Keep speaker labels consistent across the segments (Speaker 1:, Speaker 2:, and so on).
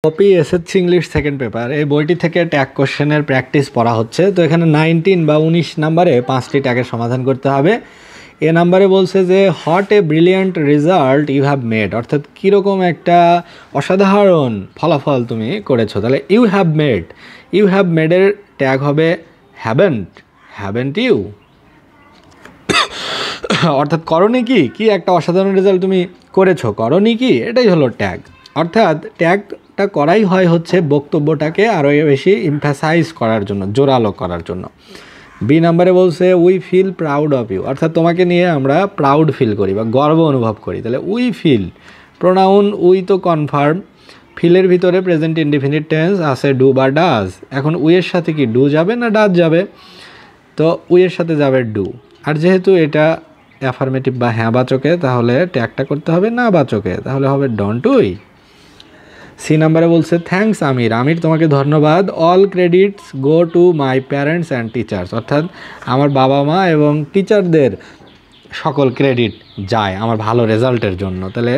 Speaker 1: Copy SSC English second paper এই বইটি থেকে ট্যাগ কোশ্চেনের প্র্যাকটিস পড়া হচ্ছে। তো এখানে 19 বা 19 নাম্বারে 5টি ট্যাগের সমাধান করতে হবে। এ নাম্বারে বলছে যে what a brilliant result you have made, অর্থাৎ কীরকম একটা অসাধারণ ফলাফল তুমি করেছো। তাহলে ইউ হ্যাভ মেডের ট্যাগ হবে হ্যাভেন্ট ইউ, অর্থাৎ করনি কি একটা অসাধারণ রেজাল্ট তুমি করেছো, করনি কি, এটাই হলো ট্যাগ। অর্থাৎ ট্যাগটা করাই হয় হচ্ছে বক্তব্যটাকে আরও বেশি এমফাসাইজ করার জন্য, জোরালো করার জন্য। বি নাম্বারে বলছে we feel proud of you, অর্থাৎ তোমাকে নিয়ে আমরা প্রাউড ফিল করি বা গর্ব অনুভব করি। তাহলে উই ফিল, প্রোনাউন উই তো কনফার্ম, ফিলের ভিতরে প্রেজেন্ট ইনডিফিনিট টেন্স আছে ডু বা ডাজ। এখন উইয়ের সাথে কি ডু যাবে না ডাজ যাবে? তো উইয়ের সাথে যাবে ডু। আর যেহেতু এটা অ্যাফার্মেটিভ বা হ্যাঁ বাচকে, তাহলে ট্যাগটা করতে হবে না বাচকে, তাহলে হবে ডন্ট উই। সি নাম্বারে বলছে থ্যাঙ্কস আমির তোমাকে ধন্যবাদ। All credits go to my parents and teachers, অর্থাৎ আমার বাবা মা এবং টিচারদের সকল ক্রেডিট যায় আমার ভালো রেজাল্টের জন্য। তাহলে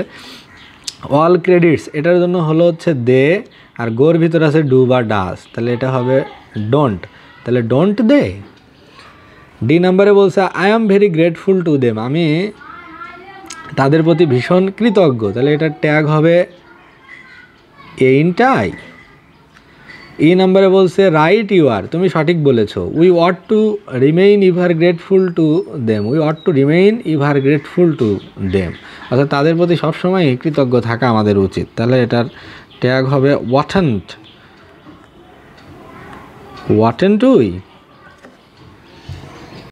Speaker 1: অল ক্রেডিটস এটার জন্য হলো হচ্ছে দে, আর গোর ভিতরে আছে ডু বা ডাস, তাহলে এটা হবে ডোন্ট, তাহলে ডোন্ট দে। ডি নাম্বারে বলছে I am very grateful to them, আমি তাদের প্রতি ভীষণ কৃতজ্ঞ, তাহলে এটার ট্যাগ হবে এইনটাই। ই নাম্বারে বলছে রাইট ইউ আর, তুমি সঠিক বলেছো। We want to remain ever grateful to them, অর্থাৎ তাদের প্রতি সবসময় কৃতজ্ঞ থাকা আমাদের উচিত, তাহলে এটার ট্যাগ হবে ওয়াটেন্ট উই।